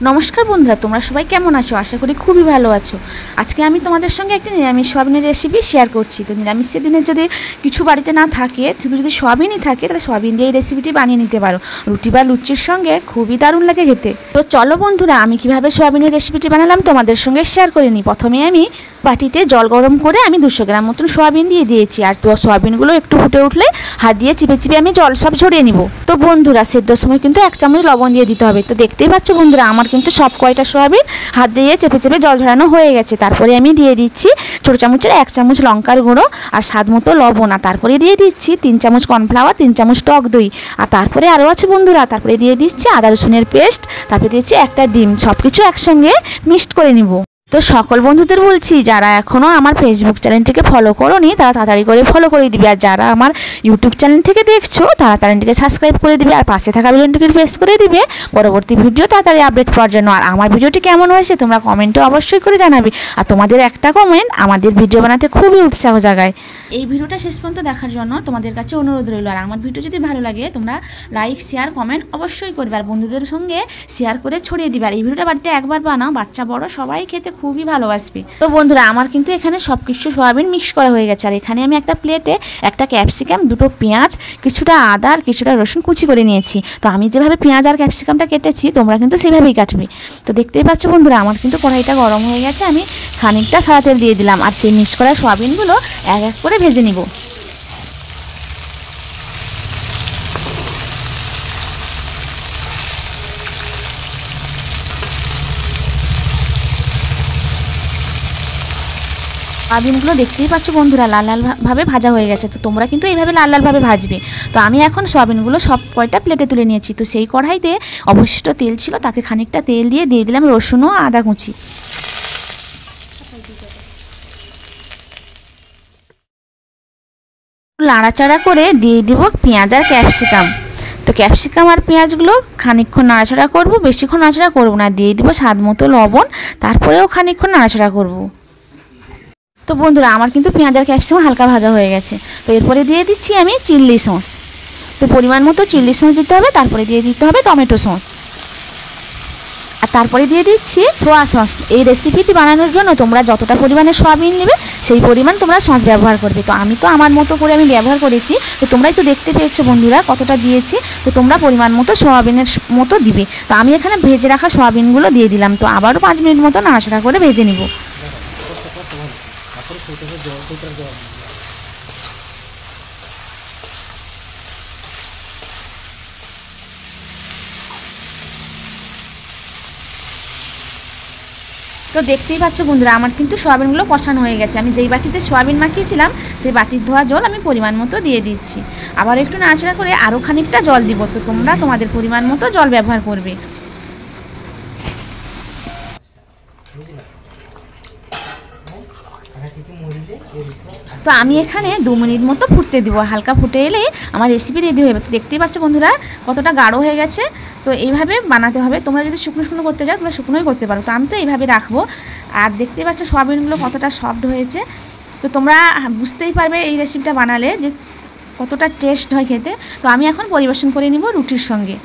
নমস্কার বন্ধুরা, তোমরা সবাই কেমন আছো? আশা করি খুবই ভালো আছো। আজকে আমি তোমাদের সঙ্গে একটা নিরামিষ সোয়াবিনের রেসিপি শেয়ার করছি। তো নিরামিষের দিনে যদি কিছু বাড়িতে না থাকে, শুধু যদি সোয়াবিনই থাকে, তাহলে সোয়াবিন দিয়ে এই রেসিপিটি বানিয়ে নিতে পারো। রুটি বা লুচির সঙ্গে খুবই দারুণ লাগে খেতে। তো চলো বন্ধুরা, আমি কিভাবে সোয়াবিনের রেসিপিটি বানালাম তোমাদের সঙ্গে শেয়ার করে নিই। প্রথমে আমি বাটিতে জল গরম করে আমি 200 গ্রাম মতন সোয়াবিন দিয়ে দিয়েছি। আর তো সোয়াবিনগুলো একটু ফুটে উঠলে হাত দিয়ে চিপে চিপে আমি জল সব ঝরিয়ে নিব। তো বন্ধুরা, সেদ্ধর সময় কিন্তু 1 চামচ লবণ দিয়ে দিতে হবে। তো দেখতেই পাচ্ছ বন্ধুরা, আমার কিন্তু সব কয়টা সোয়াবিন হাত দিয়ে চেপে চেপে জল ঝরানো হয়ে গেছে। তারপরে আমি দিয়ে দিচ্ছি ছোটো চামচের 1 চামচ লঙ্কার গুঁড়ো আর স্বাদ মতো লবণ। আর তারপরে দিয়ে দিচ্ছি 3 চামচ কর্নফ্লাওয়ার, 3 চামচ টক দই। আর তারপরে আরও আছে বন্ধুরা, তারপরে দিয়ে দিচ্ছি আদা রসুনের পেস্ট, তারপরে দিচ্ছি একটা ডিম। সব কিছু একসঙ্গে মিক্সড করে নিব। তো সকল বন্ধুদের বলছি, যারা এখনও আমার ফেসবুক চ্যানেলটিকে ফলো করোনি তারা তাড়াতাড়ি করে ফলো করে দিবে। আর যারা আমার ইউটিউব চ্যানেল থেকে দেখছো তারা চ্যানেলটিকে সাবস্ক্রাইব করে দিবে আর পাশে থাকা বেলটিকে প্রেস করে দিবে পরবর্তী ভিডিও তাড়াতাড়ি আপডেট পাওয়ার জন্য। আর আমার ভিডিওটি কেমন হয়েছে তোমরা কমেন্টে অবশ্যই করে জানাবে। আর তোমাদের একটা কমেন্ট আমাদের ভিডিও বানাতে খুবই উৎসাহ জাগায়। এই ভিডিওটা শেষ পর্যন্ত দেখার জন্য তোমাদের কাছে অনুরোধ রইল। আর আমার ভিডিও যদি ভালো লাগে তোমরা লাইক, শেয়ার, কমেন্ট অবশ্যই করবে আর বন্ধুদের সঙ্গে শেয়ার করে ছড়িয়ে দিবে। আর এই ভিডিওটা বাড়িতে একবার বানাও, বাচ্চা বড় সবাই খেতে খুবই ভালোবাসবে। তো বন্ধুরা, আমার কিন্তু এখানে সব কিছু সোয়াবিন মিক্স করা হয়ে গেছে। আর এখানে আমি একটা প্লেটে একটা ক্যাপসিকাম, 2টো পেঁয়াজ, কিছুটা আদা আর কিছুটা রসুন কুচি করে নিয়েছি। তো আমি যেভাবে পেঁয়াজ আর ক্যাপসিকামটা কেটেছি তোমরা কিন্তু সেভাবেই কাটবে। তো দেখতেই পাচ্ছ বন্ধুরা, আমার কিন্তু কড়াইটা গরম হয়ে গেছে। আমি খানিকটা সাদা তেল দিয়ে দিলাম আর সেই মিক্স করা সোয়াবিনগুলো এক এক করে ভেজে নিব। সোয়াবিনগুলো দেখতেই পাচ্ছ বন্ধুরা, লাল লালভাবে ভাজা হয়ে গেছে। তো তোমরা কিন্তু এইভাবে লাল লালভাবে ভাজবে। তো আমি এখন সোয়াবিনগুলো সব কয়টা প্লেটে তুলে নিয়েছি। তো সেই কড়াইতে অবশিষ্ট তেল ছিল, তাতে খানিকটা তেল দিয়ে দিলাম রসুন ও আদা কুচি। নাড়াচাড়া করে দিয়ে দিব পেঁয়াজ আর ক্যাপসিকাম। তো ক্যাপসিকাম আর পেঁয়াজগুলো খানিকক্ষণ নাড়াচাড়া করব, বেশিক্ষণ নাড়াচাড়া করব না। দিয়ে দিব স্বাদ মতো লবণ, তারপরেও খানিকক্ষণ নাড়াচাড়া করব। তো বন্ধুরা, আমার কিন্তু পেঁয়াজ আর ক্যাপসিকাম হালকা ভাজা হয়ে গেছে। তো এরপরে দিয়ে দিচ্ছি আমি চিলি সস। তো পরিমাণ মতো চিলি সস দিতে হবে, তারপরে দিয়ে দিতে হবে টমেটো সস, আর তারপরে দিয়ে দিচ্ছি সোয়া সস। এই রেসিপিটি বানানোর জন্য তোমরা যতটা পরিমাণে সোয়াবিন নেবে সেই পরিমাণ তোমরা সস ব্যবহার করবে। তো আমি তো আমার মতো করে আমি ব্যবহার করেছি। তো তোমরাই তো দেখতে পেয়েছো বন্ধুরা কতটা দিয়েছি। তো তোমরা পরিমাণ মতো সোয়াবিনের মতো দিবে। তো আমি এখানে ভেজে রাখা সোয়াবিনগুলো দিয়ে দিলাম। তো আবারও 5 মিনিট মতো নাড়াচাড়া করে ভেজে নিব। তো দেখতেই পাচ্ছ বন্ধুরা, আমার কিন্তু সোয়াবিনগুলো কষানো হয়ে গেছে। আমি যেই বাটিতে সোয়াবিন মাখিয়েছিলাম সেই বাটির ধোয়া জল আমি পরিমাণ মতো দিয়ে দিচ্ছি। আবার একটু নাড়াচাড়া করে আরও খানিকটা জল দিব। তো তোমরা তোমাদের পরিমাণ মতো জল ব্যবহার করবে। তো আমি এখানে 2 মিনিট মতো ফুটতে দিব। হালকা ফুটে এলেই আমার রেসিপি রেডি হয়ে যাবে। তো দেখতেই পাচ্ছ বন্ধুরা কতটা গাঢ় হয়ে গেছে। তো এইভাবে বানাতে হবে। তোমরা যদি শুকনো শুকনো করতে চাও তোমরা শুকনোই করতে পারো। তো আমি তো এইভাবে রাখবো। আর দেখতেই পাচ্ছ সোয়াবিনগুলো কতটা সফট হয়েছে। তো তোমরা বুঝতেই পারবে এই রেসিপিটা বানালে যে কতটা টেস্ট হয় খেতে। তো আমি এখন পরিবেশন করে নিব রুটির সঙ্গে।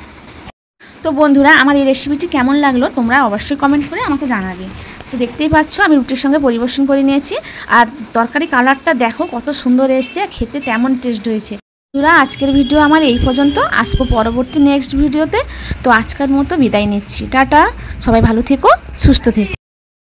তো বন্ধুরা, আমার এই রেসিপিটি কেমন লাগলো তোমরা অবশ্যই কমেন্ট করে আমাকে জানাবে। তো দেখতেই পাচ্ছ আমি রুটির সঙ্গে পরিবেশন করে নিয়েছি। আর তরকারি কালারটা দেখো কত সুন্দর এসছে, খেতে তেমন টেস্ট হয়েছে। বন্ধুরা, আজকের ভিডিও আমার এই পর্যন্ত। আসবো পরবর্তী নেক্সট ভিডিওতে। তো আজকের মতো বিদায় নিচ্ছি। টাটা, সবাই ভালো থেকো, সুস্থ থেকো।